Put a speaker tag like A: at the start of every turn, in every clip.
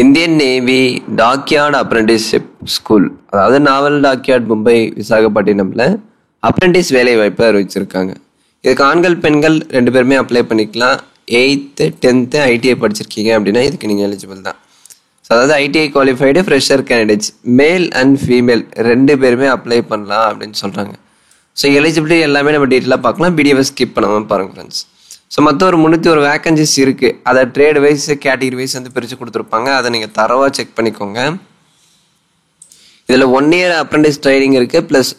A: Indian navy dockyard apprenticeship school, அதாவது நாவல் dockyard Mumbai விசாகப்பட்டினம்ல apprentice வேலை வாய்ப்பை அறிவிச்சிருக்காங்க. இதுக்கு ஆண்கள் பெண்கள் 2 பேருமே அப்ளை பண்ணிக்கலாம். 8th 10th ஐடிஐ படிச்சிருக்கீங்க அப்படின்னா இதுக்கு நீங்கள் எலிஜிபிள் தான். ஸோ அதாவது ITI qualified fresher candidates male and female 2 பேருமே அப்ளை பண்ணலாம் அப்படின்னு சொல்கிறாங்க. ஸோ எலிஜிபிலிட்டி எல்லாமே நம்ம டீட்டெயிலாக பார்க்கலாம். வீடியோவை ஸ்கிப் பண்ணாமல் பாருங்கள் ஃப்ரெண்ட்ஸ். ஸோ மொத்தம் ஒரு 301 வேக்கன்சிஸ் இருக்குது. அதை ட்ரேட் வைஸ் கேட்டகரி வைஸ் வந்து பிரித்து கொடுத்துருப்பாங்க. அதை நீங்கள் தரவாக செக் பண்ணிக்கோங்க. இதில் 1 year அப்ரெண்டிஸ் ட்ரைனிங் இருக்குது, ப்ளஸ்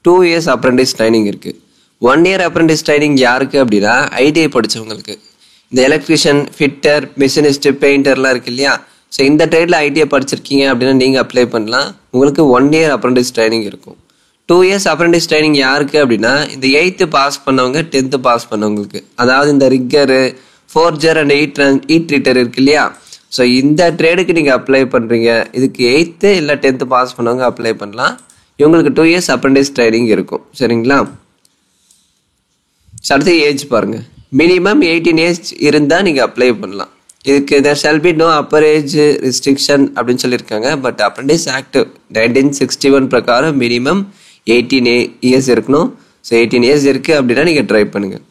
A: 2 years அப்ரெண்டிஸ் ட்ரைனிங் இருக்குது. 1 year அப்ரெண்டிஸ் ட்ரைனிங் யாருக்கு அப்படின்னா ஐடிஐ படித்தவங்களுக்கு. இந்த எலக்ட்ரிஷியன், ஃபிட்டர், மிஷினிஸ்ட், பெயிண்டர்லாம் இருக்கு இல்லையா. ஸோ இந்த ட்ரேடில் ஐடிஐ படிச்சிருக்கீங்க அப்படின்னா நீங்கள் அப்ளை பண்ணலாம். உங்களுக்கு 1 year அப்ரெண்டிஸ் ட்ரைனிங் இருக்கும். 2 years அப்ரெண்டிஸ் ட்ரைனிங் யாருக்கு அப்படின்னா இந்த 8th பாஸ் பண்ணவங்க 10th பாஸ் பண்ணவங்களுக்கு. அதாவது இந்த ரிக்கரு, ஃபோர்ஜர் அண்ட் ஈட் ட்ரீட்டர் இருக்கு இல்லையா. ஸோ இந்த ட்ரேடுக்கு நீங்கள் அப்ளை பண்ணுறீங்க. இதுக்கு 8th இல்லை 10th பாஸ் பண்ணவங்க அப்ளை பண்ணலாம். இவங்களுக்கு 2 years அப்ரெண்டிஸ் ட்ரைனிங் இருக்கும். சரிங்களா. அடுத்து ஏஜ் பாருங்க. மினிமம் 18 ஏஜ் இருந்தால் நீங்கள் அப்ளை பண்ணலாம். இதுக்கு there shall be no upper age restriction அப்படின்னு சொல்லியிருக்காங்க. பட் அப்ரெண்டிஸ் ஆக்ட் 1961 பிரகாரம் மினிமம் 18 years இருக்கணும். ஸோ 18 years இருக்குது அப்படின்னா நீங்கள் ட்ரை பண்ணுங்கள்.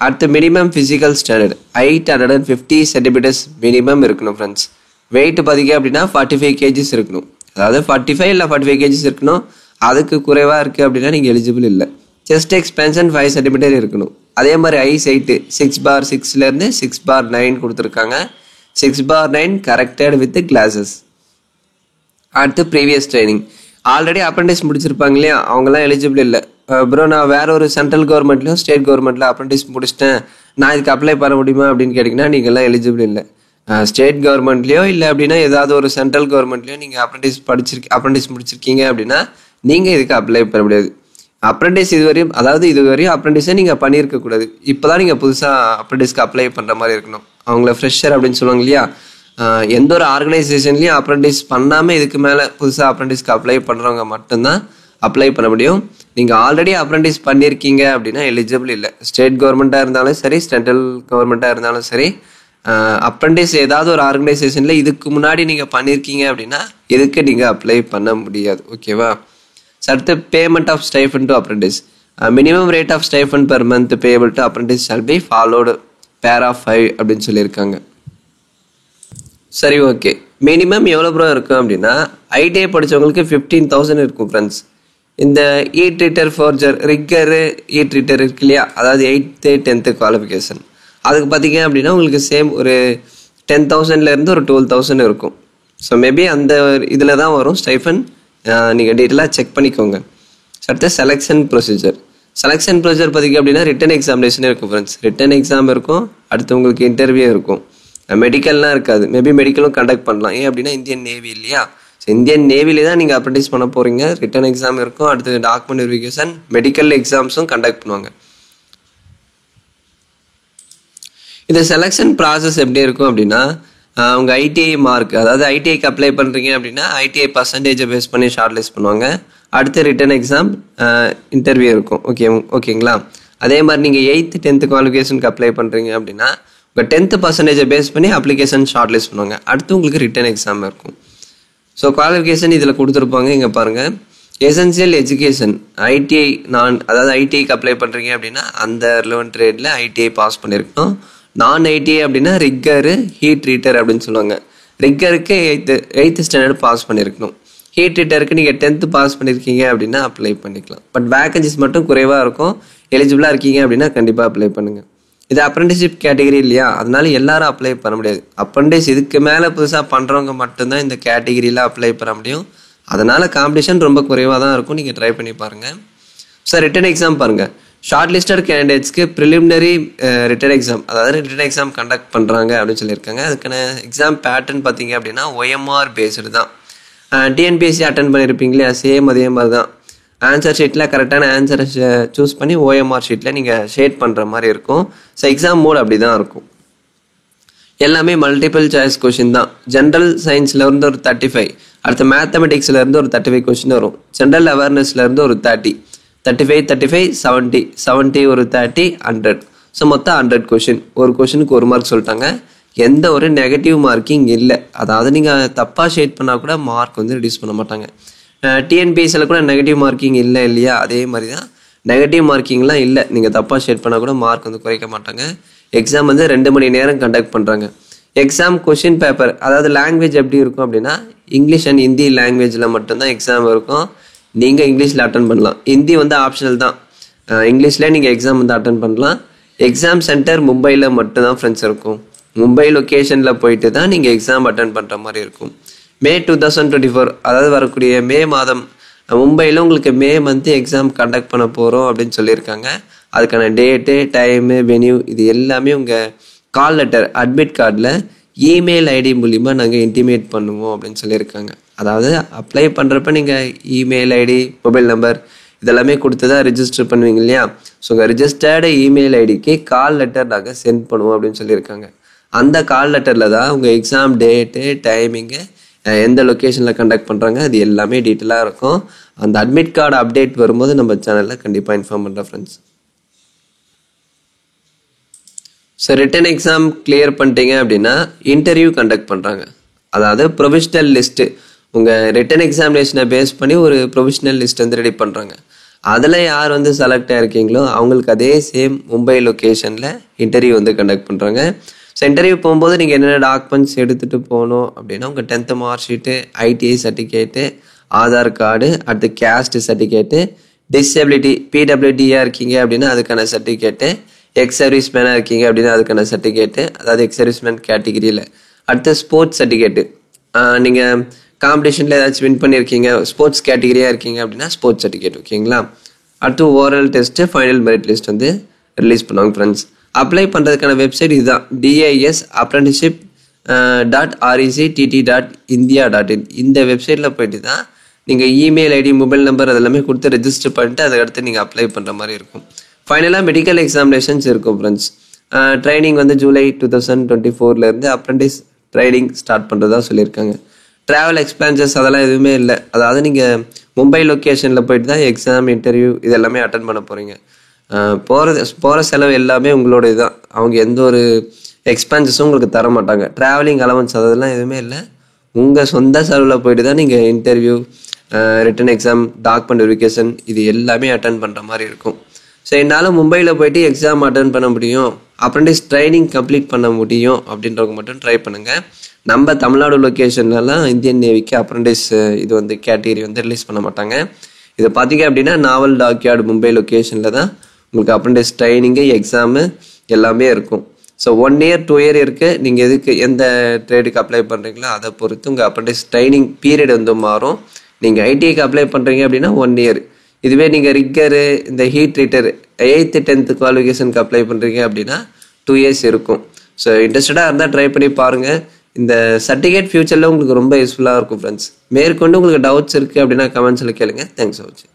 A: அடுத்து minimum physical standard 850 centimeters minimum இருக்கணும் ஃப்ரெண்ட்ஸ். வெயிட் பார்த்தீங்க அப்படின்னா 45 kgs இருக்கணும். அதாவது 45 இல்லை 45 kgs இருக்கணும். அதுக்கு குறைவாக இருக்குது அப்படின்னா நீங்கள் எலிஜிபிள் இல்லை. செஸ்ட் எக்ஸ்பென்ஷன் 5 centimeter இருக்கணும். அதே மாதிரி ஐஸ் ஹைட்டு 6/6 6/9 கொடுத்துருக்காங்க. 6/9 கரெக்டட் வித் கிளாஸஸ். அடுத்து ப்ரீவியஸ் ட்ரைனிங் ஆல்ரெடி அப்ரெண்டிஸ் முடிச்சிருப்பாங்க இல்லையா, அவங்களாம் எலிஜிபிள் இல்லை. ப்ரோ நான் வேற ஒரு சென்ட்ரல் கவர்மெண்ட்லையோ ஸ்டேட் கவர்மெண்ட்ல அப்ரெண்டிஸ் முடிச்சிட்டேன், நான் இதுக்கு அப்ளை பண்ண முடியுமா அப்படின்னு கேட்டிங்கன்னா நீங்கள்லாம் எலிஜிபிள் இல்லை. ஸ்டேட் கவர்மெண்ட்லையோ இல்லை அப்படின்னா ஏதாவது ஒரு சென்ட்ரல் கவர்மெண்ட்லையோ நீங்கள் அப்ரெண்டிஸ் முடிச்சிருக்கீங்க அப்படின்னா நீங்கள் இதுக்கு அப்ளை பண்ண முடியாது. அப்ரெண்டிஸ் இதுவரையும் அப்ரெண்டிஸே நீங்கள் பண்ணியிருக்கக்கூடாது. இப்போ தான் நீங்கள் புதுசாக அப்ரெண்டிஸ்க்கு அப்ளை பண்ணுற மாதிரி இருக்கணும். அவங்கள ஃப்ரெஷர் அப்படின்னு சொல்லுவாங்க இல்லையா. எந்த ஒரு ஆர்கனைசேஷன்லையும் அப்ரெண்டிஸ் பண்ணாமல் இதுக்கு மேலே புதுசாக அப்ரெண்டிஸ்க்கு அப்ளை பண்ணுறவங்க மட்டும்தான் அப்ளை பண்ண முடியும். நீங்கள் ஆல்ரெடி அப்ரெண்டிஸ் பண்ணியிருக்கீங்க அப்படின்னா எலிஜிபிள் இல்லை. ஸ்டேட் கவர்மெண்ட்டாக இருந்தாலும் சரி, சென்ட்ரல் கவர்மெண்ட்டாக இருந்தாலும் சரி, அப்ரெண்டிஸ் ஏதாவது ஒரு ஆர்கனைசேஷனில் இதுக்கு முன்னாடி நீங்கள் பண்ணியிருக்கீங்க அப்படின்னா இதுக்கு நீங்கள் அப்ளை பண்ண முடியாது. ஓகேவா. அடுத்து payment of stipend to apprentice. Minimum rate of stipend per month payable to apprentice shall be followed para 5 அப்படின்னு சொல்லியிருக்காங்க. சரி, ஓகே. மினிமம் எவ்வளோ ப்ரோ இருக்கும் அப்படின்னா ஐடிஐ படித்தவங்களுக்கு 15,000 இருக்கும் ஃப்ரெண்ட்ஸ். இந்த இ ட்ரீட்டர், ஃபோர்ஜர், ரிக்கரு, இ ட்ரீட்டர் இருக்கு இல்லையா, அதாவது 8th 10th குவாலிஃபிகேஷன், அதுக்கு பார்த்தீங்க அப்படின்னா உங்களுக்கு சேம் ஒரு 10,000 ஒரு 12,000 இருக்கும். ஸோ மேபி அந்த இதில் தான் வரும் ஸ்டைஃபன். நீங்கள் டீட்டெயிலாக செக் பண்ணிக்கோங்க. அடுத்து செலெக்ஷன் ப்ரொசீஜர். செலெக்ஷன் ப்ரொசீஜர் பார்த்தீங்க அப்படின்னா ரிட்டன் எக்ஸாமினேஷன் இருக்கும் ஃப்ரெண்ட்ஸ். ரிட்டன் எக்ஸாம் இருக்கும். அடுத்து உங்களுக்கு இன்டர்வியூ இருக்கும். மெடிக்கல்லாம் இருக்காது. மேபி மெடிக்கலும் கண்டக்ட் பண்ணலாம். ஏன் அப்படின்னா இந்தியன் நேவி இல்லையா. ஸோ இந்தியன் நேவிலே தான் நீங்கள் அப்ரெண்டிஸ் பண்ண போகிறீங்க. ரிட்டன் எக்ஸாம் இருக்கும். அடுத்து டாக்குமெண்ட் வெரிஃபிகேஷன், மெடிக்கல் எக்ஸாம்ஸும் கண்டக்ட் பண்ணுவாங்க. இந்த செலெக்ஷன் ப்ராசஸ் எப்படி இருக்கும் அப்படின்னா உங்கள் ஐடிஐ மார்க், அதாவது ஐடிஐக்கு அப்ளை பண்ணுறீங்க அப்படின்னா ஐடிஐ பர்சன்டேஜை பேஸ் பண்ணி ஷார்ட் லிஸ்ட் பண்ணுவாங்க. அடுத்து ரிட்டன் எக்ஸாம், இன்டர்வியூ இருக்கும். ஓகேங்களா. அதே மாதிரி நீங்கள் 8th 10th குவாலிஃபிகேஷனுக்கு அப்ளை பண்ணுறீங்க அப்படின்னா உங்கள் 10th பர்சன்டேஜை பேஸ் பண்ணி அப்ளிகேஷன் ஷார்ட் லிஸ்ட் பண்ணுவாங்க. அடுத்து உங்களுக்கு ரிட்டன் எக்ஸாம் இருக்கும். ஸோ குவாலிஃபிகேஷன் இதில் கொடுத்துருப்பாங்க. இங்கே பாருங்கள். எசென்சியல் எஜுகேஷன் ஐடிஐ அதாவது ஐடிஐக்கு அப்ளை பண்ணுறீங்க அப்படின்னா அந்த ரிலவெண்ட் ட்ரேடில் ஐடிஐ பாஸ் பண்ணியிருக்கணும். நான் ஐடிஐ அப்படின்னா ரிக்கரு, ஹீட் ட்ரீட்டர் அப்படின்னு சொல்லுவாங்க. ரிக்கருக்கு 8th ஸ்டாண்டர்ட் பாஸ் பண்ணியிருக்கணும். ஹீட் ட்ரீட்டருக்கு நீங்கள் 10th பாஸ் பண்ணியிருக்கீங்க அப்படின்னா அப்ளை பண்ணிக்கலாம். பட் வேக்கன்சிஸ் மட்டும் குறைவாக இருக்கும். எலிஜிபிளாக இருக்கீங்க அப்படின்னா கண்டிப்பாக அப்ளை பண்ணுங்கள். இது அப்ரெண்டிஸ்ஷிப் கேட்டகரி இல்லையா, அதனால எல்லாரும் அப்ளை பண்ண முடியாது. அப்ரெண்டிஸ் இதுக்கு மேலே புதுசாக பண்ணுறவங்க மட்டும்தான் இந்த கேட்டகரியில் அப்ளை பண்ண முடியும். அதனால் காம்படிஷன் ரொம்ப குறைவாக தான் இருக்கும். நீங்கள் ட்ரை பண்ணி பாருங்கள். சார் ரிட்டன் எக்ஸாம் பாருங்கள். ஷார்ட் லிஸ்டட் கேண்டிடேட்ஸ்க்கு ப்ரிலிமினரி ரிட்டன் எக்ஸாம், அதாவது ரிட்டன் எக்ஸாம் கண்டக்ட் பண்ணுறாங்க அப்படின்னு சொல்லியிருக்காங்க. அதுக்கான எக்ஸாம் பேட்டர்ன் பார்த்தீங்க அப்படின்னா OMR பேஸ்டு தான். டிஎன்பிஎஸ்சி அட்டன் பண்ணியிருப்பீங்களே சேம் அதே மாதிரி தான். ஆன்சர் ஷீட்டில் கரெக்டான ஆன்சரை சூஸ் பண்ணி OMR ஷீட்டில் நீங்கள் ஷேட் பண்ணுற மாதிரி இருக்கும். ஸோ எக்ஸாம் மோட் அப்படி தான் இருக்கும். எல்லாமே மல்டிபிள் சாய்ஸ் கொஷின் தான். ஜென்ரல் சயின்ஸ்லேருந்து ஒரு 35, அடுத்து மேத்தமெட்டிக்ஸ்லேருந்து ஒரு 35 கொஷின் வரும். ஜென்ரல் அவேர்னஸ்லேருந்து ஒரு 30, 35 70 ஒரு 30 100. ஸோ மொத்தம் 100 கொஷின். ஒரு கொஷினுக்கு 1 மார்க் சொல்லிட்டாங்க. எந்த ஒரு நெகட்டிவ் மார்க்கிங் இல்லை. அதாவது நீங்கள் தப்பாக ஷேட் பண்ணால் கூட மார்க் வந்து ரிடியூஸ் பண்ண மாட்டாங்க. டிஎன்பிஎஸ்சியில் கூட நெகட்டிவ் மார்க்கிங் இல்லை இல்லையா, அதே மாதிரி தான் நெகட்டிவ் மார்க்கிங்லாம் இல்லை. நீங்கள் தப்பாக ஷேட் பண்ணால் கூட மார்க் வந்து குறைக்க மாட்டாங்க. எக்ஸாம் வந்து 2 மணி நேரம் கண்டக்ட் பண்ணுறாங்க. எக்ஸாம் கொஷின் பேப்பர், அதாவது லாங்குவேஜ் எப்படி இருக்கும் அப்படின்னா இங்கிலீஷ் அண்ட் ஹிந்தி லாங்குவேஜில் மட்டும்தான் எக்ஸாம் இருக்கும். நீங்கள் இங்கிலீஷில் அட்டன் பண்ணலாம். ஹிந்தி வந்து ஆப்ஷனல் தான். இங்கிலீஷில் நீங்கள் எக்ஸாம் வந்து அட்டன் பண்ணலாம். எக்ஸாம் சென்டர் மும்பையில் மட்டும்தான் ஃப்ரெண்ட்ஸ் இருக்கும். மும்பை லொக்கேஷனில் போயிட்டு தான் நீங்கள் எக்ஸாம் அட்டன் பண்ணுற மாதிரி இருக்கும். மே 2024, அதாவது வரக்கூடிய மே மாதம் மும்பையில் உங்களுக்கு மே மந்த்து எக்ஸாம் கண்டக்ட் பண்ண போகிறோம் அப்படின்னு சொல்லியிருக்காங்க. அதுக்கான டேட்டு, டைமு, வென்யூ இது எல்லாமே உங்கள் கால் லெட்டர், அட்மிட் கார்டில் இமெயில் ஐடி மூலிமா நாங்கள் இன்டிமேட் பண்ணுவோம் அப்படின்னு சொல்லியிருக்காங்க. அதாவது அப்ளை பண்ணுறப்ப நீங்கள் இமெயில் ஐடி, மொபைல் நம்பர் இதெல்லாமே கொடுத்து தான் ரிஜிஸ்டர் பண்ணுவீங்க இல்லையா. ஸோ உங்கள் ரிஜிஸ்டர்டு இமெயில் ஐடிக்கு கால் லெட்டர் நாங்கள் சென்ட் பண்ணுவோம் அப்படின்னு சொல்லியிருக்காங்க. அந்த கால் லெட்டரில் தான் உங்கள் எக்ஸாம் டேட்டு, டைமிங்கு, எந்த லொக்கேஷனில் கண்டக்ட் பண்ணுறாங்க அது எல்லாமே டீட்டெயிலாக இருக்கும். அந்த அட்மிட் கார்டு அப்டேட் வரும்போது நம்ம சேனலில் கண்டிப்பாக இன்ஃபார்ம் பண்ணுறேன் friends. So written exam clear பண்ணிட்டீங்க அப்படின்னா இன்டர்வியூ கண்டக்ட் பண்ணுறாங்க. அதாவது ப்ரொவிஷ்னல் லிஸ்ட்டு, உங்கள் ரிட்டன் எக்ஸாமினேஷனை பேஸ் பண்ணி ஒரு ப்ரொவிஷ்னல் லிஸ்ட் வந்து ரெடி பண்ணுறாங்க. அதில் யார் வந்து செலக்ட் ஆகிருக்கீங்களோ அவங்களுக்கு அதே சேம் மும்பை லொக்கேஷனில் இன்டர்வியூ வந்து கண்டக்ட் பண்ணுறாங்க. ஸோ இன்டர்வியூ போகும்போது நீங்கள் என்னென்ன டாக்குமெண்ட்ஸ் எடுத்துகிட்டு போகணும் அப்படின்னா உங்கள் 10th mark sheet, ITI certificate, Aadhaar card, அடுத்து கேஸ்ட் சர்டிஃபிகேட்டு, டிசபிலிட்டி பிடபிள்யூடியாக இருக்கீங்க அப்படின்னா அதுக்கான சர்டிஃபிகேட்டு, எக்ஸ் சர்வீஸ் மேனாக இருக்கீங்க அப்படின்னா அதுக்கான சர்டிஃபிகேட்டு, அதாவது எக்ஸ் சர்வீஸ் மேன் கேட்டகிரியில். அடுத்து ஸ்போர்ட்ஸ் சர்டிஃபிகேட்டு, நீங்கள் காம்படிஷனில் ஏதாச்சும் வின் பண்ணியிருக்கீங்க, ஸ்போர்ட்ஸ் கேட்டகிரியாக இருக்கீங்க அப்படின்னா ஸ்போர்ட்ஸ் சர்டிஃபிகேட், ஓகேங்களா. அடுத்து oral test, final merit list வந்து ரிலீஸ் பண்ணுவாங்க ஃப்ரெண்ட்ஸ். அப்ளை பண்ணுறதுக்கான வெப்சைட் இதுதான், disapprenticeship.rect.india.in. இந்த வெப்சைட்டில் போயிட்டு தான் நீங்கள் இமெயில் ஐடி, மொபைல் நம்பர் அதெல்லாமே கொடுத்து ரெஜிஸ்டர் பண்ணிட்டு அதுக்கடுத்து நீங்கள் அப்ளை பண்ணுற மாதிரி இருக்கும். ஃபைனலாக மெடிக்கல் எக்ஸாமினேஷன்ஸ் இருக்கும் ஃப்ரெண்ட்ஸ். ட்ரைனிங் வந்து ஜூலை 2024 அப்ரெண்டிஸ் ட்ரைனிங் ஸ்டார்ட் பண்ணுறதா சொல்லியிருக்காங்க. ட்ராவல் எக்ஸ்பென்சஸ் அதெல்லாம் எதுவுமே இல்லை. அதாவது நீங்கள் மும்பை லொக்கேஷனில் போயிட்டு தான் எக்ஸாம், இன்டர்வியூ இது எல்லாமே அட்டன் பண்ண போகிறீங்க. போகிற செலவு எல்லாமே உங்களோட இதுதான். அவங்க எந்த ஒரு எக்ஸ்பென்சஸும் உங்களுக்கு தர மாட்டாங்க. ட்ராவலிங் அலவன்ஸ் அதெல்லாம் எதுவுமே இல்லை. உங்கள் சொந்த செலவில் போயிட்டு தான் நீங்கள் interview, written exam, document verification இது எல்லாமே அட்டன் பண்ணுற மாதிரி இருக்கும். ஸோ என்னால் மும்பையில் போயிட்டு எக்ஸாம் அட்டன் பண்ண முடியும், அப்ரெண்டிஸ் ட்ரைனிங் கம்ப்ளீட் பண்ண முடியும் அப்படின்றவங்க மட்டும் ட்ரை பண்ணுங்கள். நம்ம தமிழ்நாடு லொக்கேஷன்லாம் இந்தியன் நேவிக்கு அப்ரெண்டிஸ் இது வந்து கேட்டகிரி வந்து ரிலீஸ் பண்ண மாட்டாங்க. இதை பார்த்தீங்க அப்படின்னா நாவல் டாக்யார்டு மும்பை லொக்கேஷனில் தான் உங்களுக்கு அப்ரெண்டிஸ் ட்ரைனிங்கு, எக்ஸாமு எல்லாமே இருக்கும். ஸோ 1 year 2 year இருக்குது. நீங்கள் எதுக்கு எந்த ட்ரேடுக்கு அப்ளை பண்ணுறீங்களோ அதை பொறுத்து உங்கள் அப்ரெண்டிஸ் ட்ரைனிங் பீரியட் வந்து மாறும். நீங்கள் ஐடிஐக்கு அப்ளை பண்ணுறீங்க அப்படின்னா 1 year. இதுவே நீங்கள் ரிக்கரு, இந்த heat treated 8th 10th குவாலிஃபிகேஷனுக்கு apply பண்ணுறீங்க அப்படின்னா 2 years இருக்கும். ஸோ இன்ட்ரெஸ்டடாக இருந்தால் ட்ரை பண்ணி பாருங்கள். இந்த சர்டிஃபிகேட் ஃபியூச்சரில் உங்களுக்கு ரொம்ப யூஸ்ஃபுல்லாக இருக்கும் ஃப்ரெண்ட்ஸ். மேற்கொண்டு உங்களுக்கு டவுட்ஸ் இருக்குது அப்படின்னா கமெண்ட்ஸில் கேளுங்க. தேங்க்ஸ் ஃபார் வாட்சிங்.